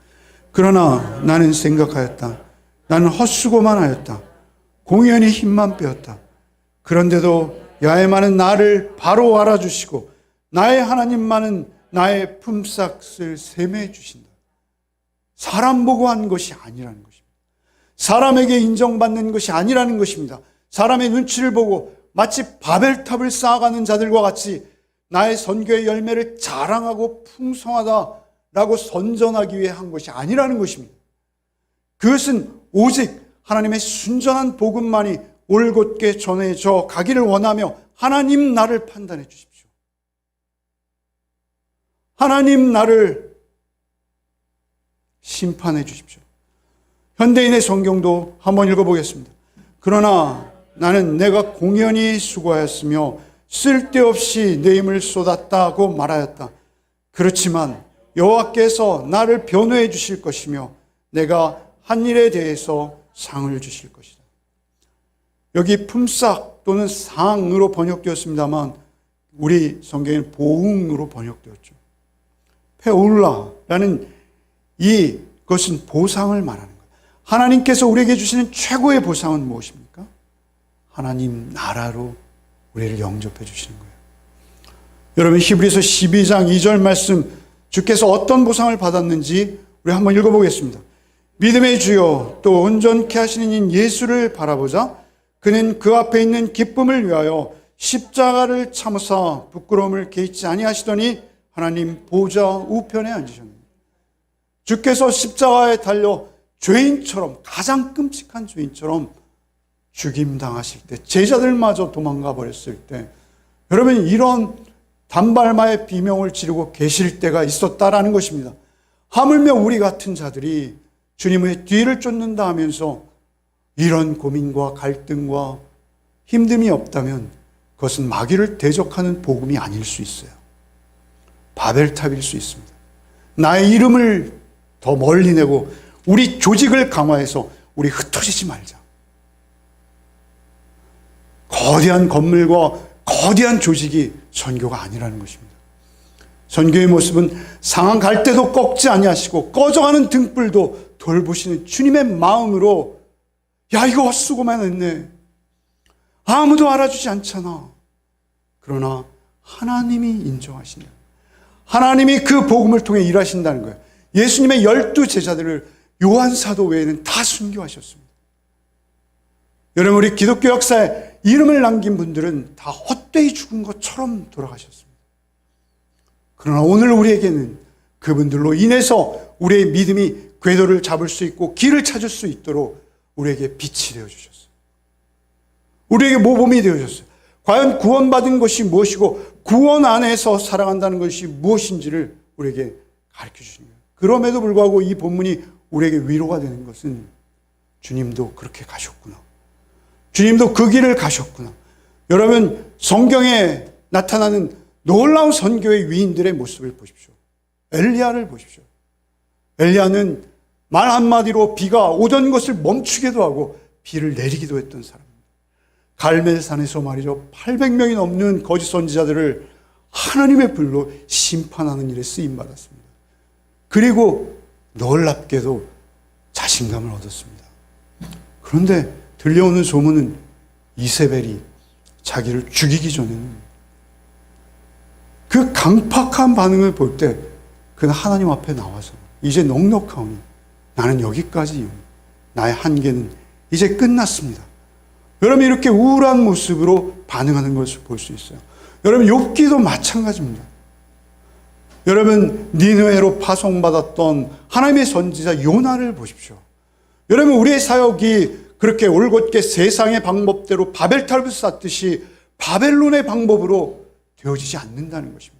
[SPEAKER 1] 그러나 나는 생각하였다. 나는 헛수고만 하였다. 공연히 힘만 빼었다. 그런데도 야훼만은 나를 바로 알아주시고 나의 하나님만은 나의 품삯을 세매해 주신다. 사람 보고 한 것이 아니라는 것입니다. 사람에게 인정받는 것이 아니라는 것입니다. 사람의 눈치를 보고 마치 바벨탑을 쌓아가는 자들과 같이 나의 선교의 열매를 자랑하고 풍성하다라고 선전하기 위해 한 것이 아니라는 것입니다. 그것은 오직 하나님의 순전한 복음만이 올곧게 전해져 가기를 원하며 하나님 나를 판단해 주십시오. 하나님 나를 심판해 주십시오. 현대인의 성경도 한번 읽어보겠습니다. 그러나 나는 내가 공연히 수고하였으며 쓸데없이 내 힘을 쏟았다고 말하였다. 그렇지만 여호와께서 나를 변호해 주실 것이며 내가 한 일에 대해서 상을 주실 것이다. 여기 품삯 또는 상으로 번역되었습니다만 우리 성경에는 보응으로 번역되었죠. 페올라라는 이것은 보상을 말하는 거예요. 하나님께서 우리에게 주시는 최고의 보상은 무엇입니까? 하나님 나라로 우리를 영접해 주시는 거예요. 여러분, 히브리서 12장 2절 말씀, 주께서 어떤 보상을 받았는지 우리 한번 읽어보겠습니다. 믿음의 주여 또 온전케 하시는 인 예수를 바라보자. 그는 그 앞에 있는 기쁨을 위하여 십자가를 참으사 부끄러움을 개의치 아니하시더니 하나님 보좌 우편에 앉으셨습니다. 주께서 십자가에 달려 죄인처럼, 가장 끔찍한 죄인처럼 죽임당하실 때, 제자들마저 도망가 버렸을 때, 여러분, 이런 단발마의 비명을 지르고 계실 때가 있었다라는 것입니다. 하물며 우리 같은 자들이 주님의 뒤를 쫓는다 하면서 이런 고민과 갈등과 힘듦이 없다면 그것은 마귀를 대적하는 복음이 아닐 수 있어요. 바벨탑일 수 있습니다. 나의 이름을 더 멀리 내고 우리 조직을 강화해서 우리 흩어지지 말자. 거대한 건물과 거대한 조직이 선교가 아니라는 것입니다. 선교의 모습은 상한 갈 때도 꺾지 아니하시고 꺼져가는 등불도 돌보시는 주님의 마음으로, 야, 이거 헛수고만 했네. 아무도 알아주지 않잖아. 그러나 하나님이 인정하신다. 하나님이 그 복음을 통해 일하신다는 거예요. 예수님의 12 제자들을 요한 사도 외에는 다 순교하셨습니다. 여러분, 우리 기독교 역사에 이름을 남긴 분들은 다 헛되이 죽은 것처럼 돌아가셨습니다. 그러나 오늘 우리에게는 그분들로 인해서 우리의 믿음이 궤도를 잡을 수 있고 길을 찾을 수 있도록 우리에게 빛이 되어주셨어요. 우리에게 모범이 되어주셨어요. 과연 구원받은 것이 무엇이고 구원 안에서 살아간다는 것이 무엇인지를 우리에게 가르쳐 주시는 거예요. 그럼에도 불구하고 이 본문이 우리에게 위로가 되는 것은 주님도 그렇게 가셨구나. 주님도 그 길을 가셨구나. 여러분, 성경에 나타나는 놀라운 선교의 위인들의 모습을 보십시오. 엘리야를 보십시오. 엘리야는 말 한마디로 비가 오던 것을 멈추기도 하고 비를 내리기도 했던 사람입니다. 갈멜산에서 말이죠, 800명이 넘는 거짓 선지자들을 하나님의 불로 심판하는 일에 쓰임받았습니다. 그리고 놀랍게도 자신감을 얻었습니다. 그런데 들려오는 소문은 이세벨이 자기를 죽이기 전에는 그 강팍한 반응을 볼 때 그는 하나님 앞에 나와서 이제 넉넉하오니 나는 여기까지요. 나의 한계는 이제 끝났습니다. 여러분, 이렇게 우울한 모습으로 반응하는 것을 볼 수 있어요. 여러분, 욥기도 마찬가지입니다. 여러분, 니느웨로 파송받았던 하나님의 선지자 요나를 보십시오. 여러분, 우리의 사역이 그렇게 올곧게 세상의 방법대로 바벨탑을 쌓듯이 바벨론의 방법으로 되어지지 않는다는 것입니다.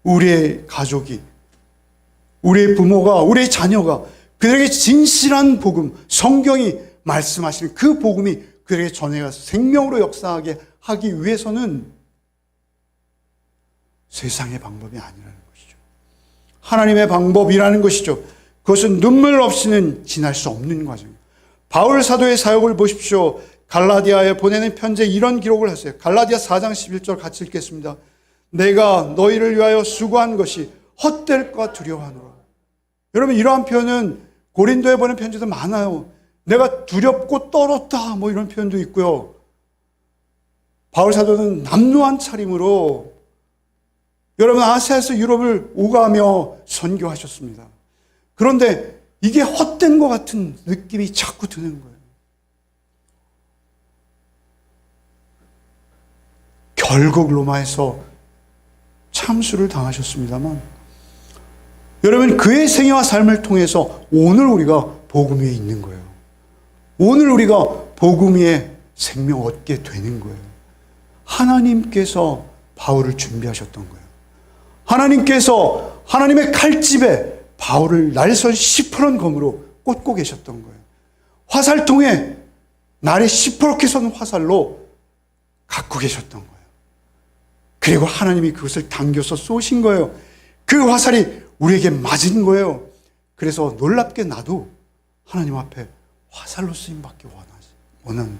[SPEAKER 1] 우리의 가족이, 우리의 부모가, 우리의 자녀가 그들에게 진실한 복음, 성경이 말씀하시는 그 복음이 그들에게 전해가서 생명으로 역사하게 하기 위해서는 세상의 방법이 아니라는 것이죠. 하나님의 방법이라는 것이죠. 그것은 눈물 없이는 지날 수 없는 과정입니다. 바울 사도의 사역을 보십시오. 갈라디아에 보내는 편지에 이런 기록을 하세요. 갈라디아 4장 11절 같이 읽겠습니다. 내가 너희를 위하여 수고한 것이 헛될까 두려워하노라. 여러분, 이러한 표현은 고린도에 보낸 편지도 많아요. 내가 두렵고 떨었다, 뭐 이런 표현도 있고요. 바울 사도는 남루한 차림으로 여러분 아시아에서 유럽을 오가며 선교하셨습니다. 그런데 이게 헛된 것 같은 느낌이 자꾸 드는 거예요. 결국 로마에서 참수를 당하셨습니다만 여러분, 그의 생애와 삶을 통해서 오늘 우리가 복음 위에 있는 거예요. 오늘 우리가 복음 위에 생명 얻게 되는 거예요. 하나님께서 바울을 준비하셨던 거예요. 하나님께서 하나님의 칼집에 바울을 날선 시퍼런 검으로 꽂고 계셨던 거예요. 화살통에 날이 시퍼렇게 선 화살로 갖고 계셨던 거예요. 그리고 하나님이 그것을 당겨서 쏘신 거예요. 그 화살이 우리에게 맞은 거예요. 그래서 놀랍게 나도 하나님 앞에 화살로 쓰임받기 원하는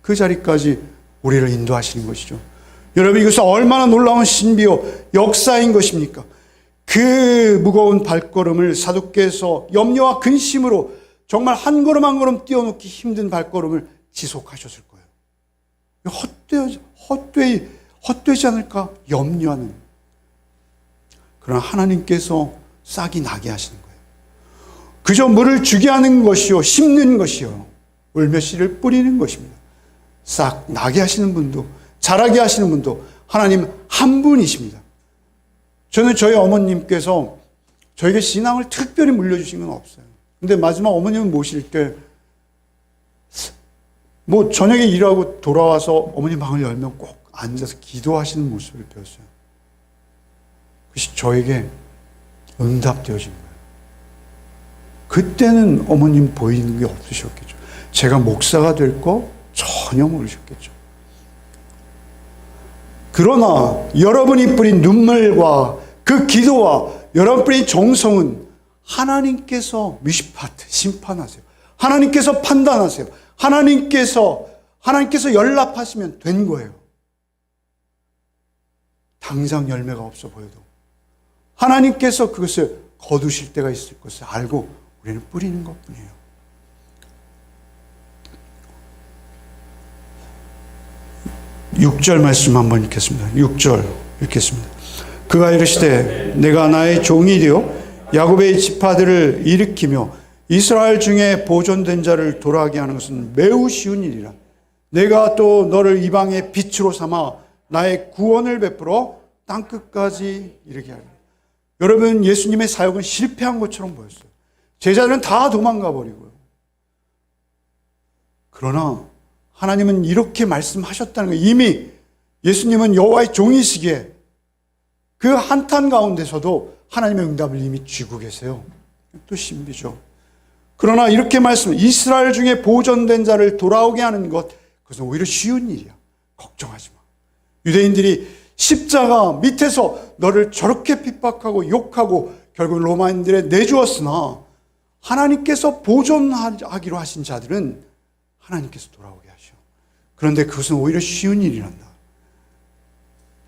[SPEAKER 1] 그 자리까지 우리를 인도하시는 것이죠. 여러분, 이것은 얼마나 놀라운 신비요 역사인 것입니까? 그 무거운 발걸음을 사두개에서 염려와 근심으로 정말 한 걸음 한 걸음 띄워놓기 힘든 발걸음을 지속하셨을 거예요. 헛되지 않을까 염려하는. 그러나 하나님께서 싹이 나게 하시는 거예요. 그저 물을 주게 하는 것이요, 심는 것이요, 울며씨를 뿌리는 것입니다. 싹 나게 하시는 분도, 자라게 하시는 분도 하나님 한 분이십니다. 저는 저희 어머님께서 저에게 신앙을 특별히 물려주신 건 없어요. 근데 마지막 어머님을 모실 때 저녁에 일하고 돌아와서 어머님 방을 열면 꼭 앉아서 기도하시는 모습을 배웠어요. 그것이 저에게 응답되어진 거예요. 그때는 어머님 보이는 게 없으셨겠죠. 제가 목사가 될 거 전혀 모르셨겠죠. 그러나 여러분이 뿌린 눈물과 그 기도와 여러분 뿌린 정성은 하나님께서 미시파트 심판하세요. 하나님께서 판단하세요. 하나님께서 연락하시면 된 거예요. 당장 열매가 없어 보여도 하나님께서 그것을 거두실 때가 있을 것을 알고 우리는 뿌리는 것뿐이에요. 6절 말씀 한번 읽겠습니다. 6절 읽겠습니다. 그가 이르시되 내가 나의 종이 되어 야곱의 지파들을 일으키며 이스라엘 중에 보존된 자를 돌아가게 하는 것은 매우 쉬운 일이라. 내가 또 너를 이방의 빛으로 삼아 나의 구원을 베풀어 땅끝까지 이르게 하리라. 여러분, 예수님의 사역은 실패한 것처럼 보였어요. 제자들은 다 도망가 버리고요. 그러나 하나님은 이렇게 말씀하셨다는 거예요. 이미 예수님은 여호와의 종이시기에 그 한탄 가운데서도 하나님의 응답을 이미 쥐고 계세요. 또 신비죠. 그러나 이렇게 이스라엘 중에 보존된 자를 돌아오게 하는 것, 그것은 오히려 쉬운 일이야. 걱정하지 마. 유대인들이 십자가 밑에서 너를 저렇게 핍박하고 욕하고 결국 로마인들에 내주었으나 하나님께서 보존하기로 하신 자들은 하나님께서 돌아오게 하셔. 그런데 그것은 오히려 쉬운 일이란다.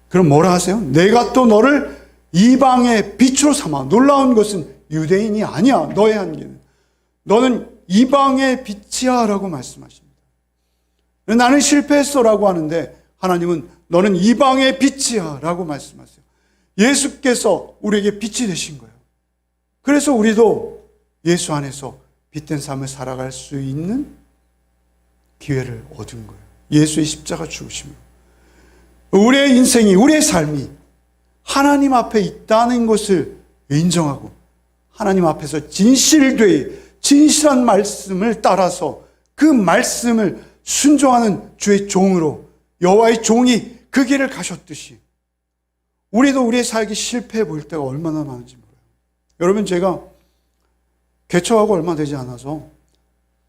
[SPEAKER 1] 그럼 뭐라 하세요? 내가 또 너를 이방의 빛으로 삼아. 놀라운 것은 유대인이 아니야. 너의 한계는. 너는 이방의 빛이야 라고 말씀하십니다. 나는 실패했어 라고 하는데 하나님은 너는 이방의 빛이야 라고 말씀하세요. 예수께서 우리에게 빛이 되신 거예요. 그래서 우리도 예수 안에서 빛된 삶을 살아갈 수 있는 기회를 얻은 거예요. 예수의 십자가 죽으심으로. 우리의 인생이, 우리의 삶이 하나님 앞에 있다는 것을 인정하고 하나님 앞에서 진실한 말씀을 따라서 그 말씀을 순종하는 주의 종으로, 여호와의 종이 그 길을 가셨듯이 우리도 우리의 사역이 실패해 보일 때가 얼마나 많은지 몰라요. 여러분, 제가 개척하고 얼마 되지 않아서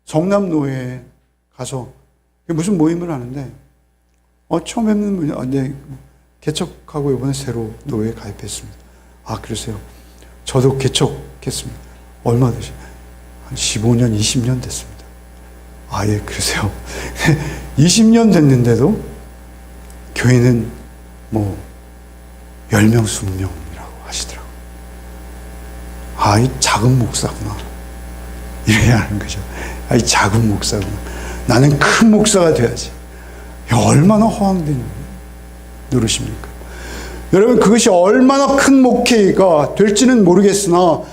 [SPEAKER 1] 성남노회에 가서 무슨 모임을 하는데 처음 뵙는 분이 네, 개척하고 이번에 새로 노회에 가입했습니다. 아, 그러세요? 저도 개척했습니다. 얼마 되시? 한 15년, 20년 됐습니다. 아, 예, 그러세요? 20년 됐는데도 교회는 10명, 20명이라고 하시더라고요. 아, 이 작은 목사구나. 이래야 하는 거죠. 아, 이 작은 목사구나. 나는 큰 목사가 돼야지. 얼마나 허황된 노릇입니까? 여러분, 그것이 얼마나 큰 목회가 될지는 모르겠으나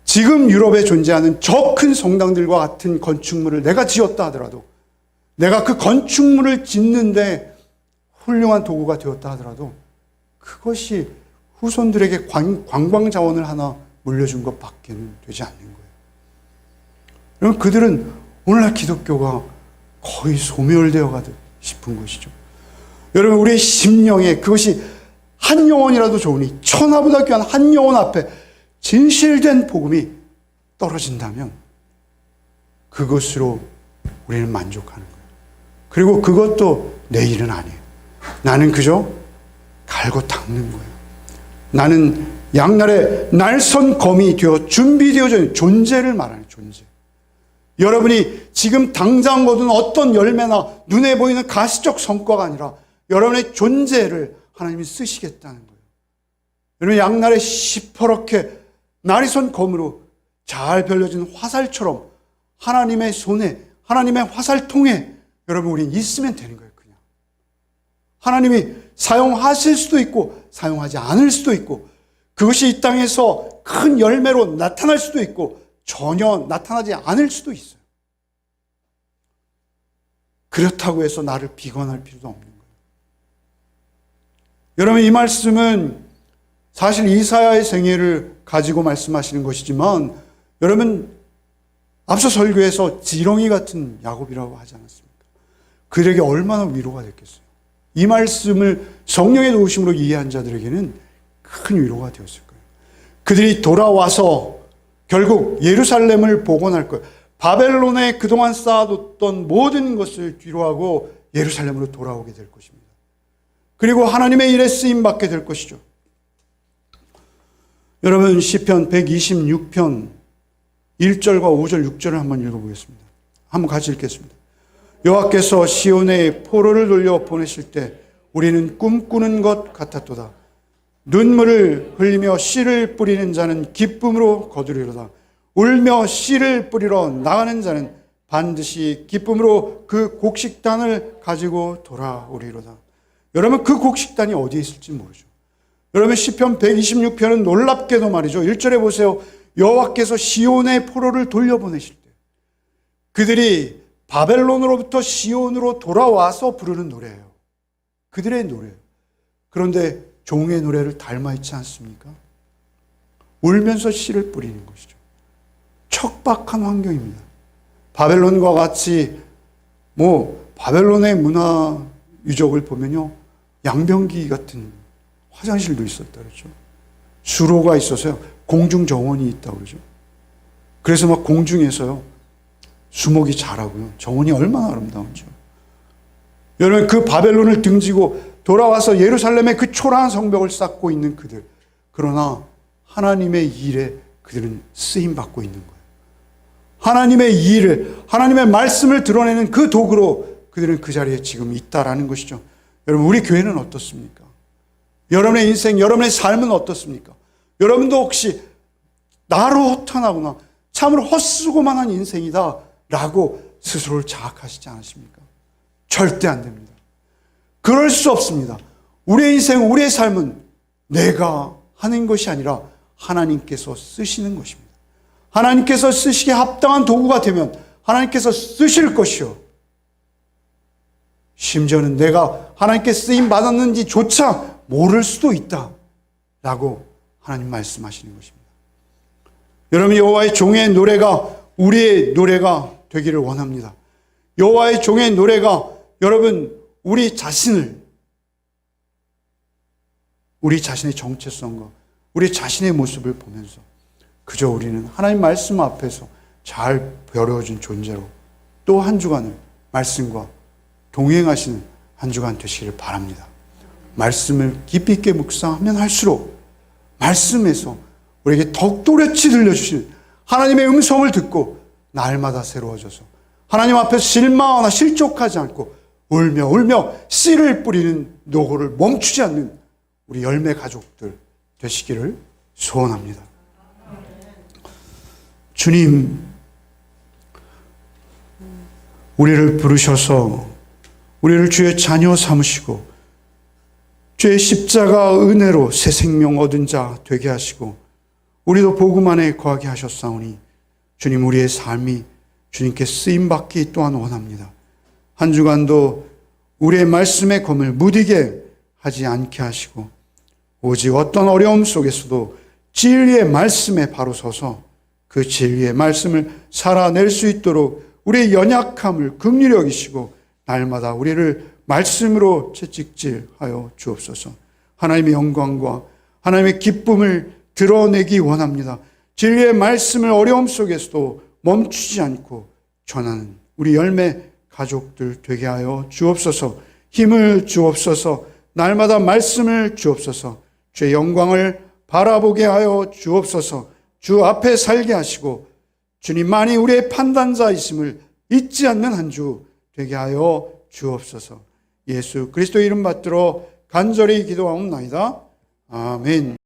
[SPEAKER 1] 지금 유럽에 존재하는 저 큰 성당들과 같은 건축물을 내가 지었다 하더라도, 내가 그 건축물을 짓는데 훌륭한 도구가 되었다 하더라도 그것이 후손들에게 관광 자원을 하나 물려준 것밖에는 되지 않는 거예요. 여러분, 그들은 오늘날 기독교가 거의 소멸되어 가듯 싶은 것이죠. 여러분, 우리의 심령에 그것이 한 영혼이라도 좋으니 천하보다 귀한 한 영혼 앞에 진실된 복음이 떨어진다면 그것으로 우리는 만족하는 거예요. 그리고 그것도 내 일은 아니에요. 나는 그저 갈고 닦는 거예요. 나는 양날의 날선 검이 되어 준비되어져 있는 존재를 말하는 존재. 여러분이 지금 당장 거둔 어떤 열매나 눈에 보이는 가시적 성과가 아니라 여러분의 존재를 하나님이 쓰시겠다는 거예요. 여러분, 양날의 시퍼렇게 날이 선 검으로 잘 별려진 화살처럼 하나님의 손에, 하나님의 화살통에 여러분, 우린 있으면 되는 거예요. 그냥 하나님이 사용하실 수도 있고 사용하지 않을 수도 있고, 그것이 이 땅에서 큰 열매로 나타날 수도 있고 전혀 나타나지 않을 수도 있어요. 그렇다고 해서 나를 비관할 필요도 없는 거예요. 여러분, 이 말씀은 사실 이사야의 생애를 가지고 말씀하시는 것이지만, 여러분, 앞서 설교에서 지렁이 같은 야곱이라고 하지 않았습니까? 그들에게 얼마나 위로가 됐겠어요. 이 말씀을 성령의 도우심으로 이해한 자들에게는 큰 위로가 되었을 거예요. 그들이 돌아와서 결국 예루살렘을 복원할 거예요. 바벨론에 그동안 쌓아뒀던 모든 것을 뒤로하고 예루살렘으로 돌아오게 될 것입니다. 그리고 하나님의 일에 쓰임받게 될 것이죠. 여러분, 시편 126편 1절과 5절, 6절을 한번 읽어보겠습니다. 한번 같이 읽겠습니다. 여호와께서 시온에 포로를 돌려 보내실 때 우리는 꿈꾸는 것 같았도다. 눈물을 흘리며 씨를 뿌리는 자는 기쁨으로 거두리로다. 울며 씨를 뿌리러 나가는 자는 반드시 기쁨으로 그 곡식단을 가지고 돌아오리로다. 여러분 그 곡식단이 어디에 있을지 모르죠. 여러분 시편 126편은 놀랍게도 말이죠. 1절에 보세요. 여호와께서 시온의 포로를 돌려보내실 때 그들이 바벨론으로부터 시온으로 돌아와서 부르는 노래예요. 그들의 노래예요. 그런데 종의 노래를 닮아 있지 않습니까? 울면서 씨를 뿌리는 것이죠. 척박한 환경입니다. 바벨론과 같이 바벨론의 문화 유적을 보면요. 양변기 같은 화장실도 있었다 그러죠. 수로가 있어서요. 공중 정원이 있다고 그러죠. 그래서 막 공중에서요. 수목이 자라고요. 정원이 얼마나 아름다운지요. 여러분 그 바벨론을 등지고 돌아와서 예루살렘의 그 초라한 성벽을 쌓고 있는 그들. 그러나 하나님의 일에 그들은 쓰임받고 있는 거예요. 하나님의 일을, 하나님의 말씀을 드러내는 그 도구로 그들은 그 자리에 지금 있다라는 것이죠. 여러분 우리 교회는 어떻습니까? 여러분의 인생, 여러분의 삶은 어떻습니까? 여러분도 혹시 나로 허탄하구나, 참으로 헛수고만 한 인생이다 라고 스스로를 자학하시지 않으십니까? 절대 안 됩니다. 그럴 수 없습니다. 우리의 인생, 우리의 삶은 내가 하는 것이 아니라 하나님께서 쓰시는 것입니다. 하나님께서 쓰시기에 합당한 도구가 되면 하나님께서 쓰실 것이요. 심지어는 내가 하나님께 쓰임 받았는지조차 모를 수도 있다라고 하나님 말씀하시는 것입니다. 여러분 여호와의 종의 노래가 우리의 노래가 되기를 원합니다. 여호와의 종의 노래가 여러분 우리 자신의 정체성과 우리 자신의 모습을 보면서 그저 우리는 하나님 말씀 앞에서 잘 배려준 존재로 또 한 주간을 말씀과 동행하시는 한 주간 되시기를 바랍니다. 말씀을 깊이 있게 묵상하면 할수록 말씀에서 우리에게 더욱 또렷이 들려주시는 하나님의 음성을 듣고 날마다 새로워져서 하나님 앞에서 실망하거나 실족하지 않고 울며 씨를 뿌리는 노고를 멈추지 않는 우리 열매 가족들 되시기를 소원합니다. 주님, 우리를 부르셔서 우리를 주의 자녀 삼으시고 주의 십자가 은혜로 새 생명 얻은 자 되게 하시고 우리도 복음 안에 거하게 하셨사오니 주님 우리의 삶이 주님께 쓰임받기 또한 원합니다. 한 주간도 우리의 말씀의 검을 무디게 하지 않게 하시고 오직 어떤 어려움 속에서도 진리의 말씀에 바로 서서 그 진리의 말씀을 살아낼 수 있도록 우리의 연약함을 긍휼히 여기시고 날마다 우리를 말씀으로 채찍질하여 주옵소서. 하나님의 영광과 하나님의 기쁨을 드러내기 원합니다. 진리의 말씀을 어려움 속에서도 멈추지 않고 전하는 우리 열매 가족들 되게 하여 주옵소서. 힘을 주옵소서. 날마다 말씀을 주옵소서. 주의 영광을 바라보게 하여 주옵소서. 주 앞에 살게 하시고 주님만이 우리의 판단자이심을 잊지 않는 한 주 되게 하여 주옵소서. 예수 그리스도 이름 받들어 간절히 기도하옵나이다. 아멘.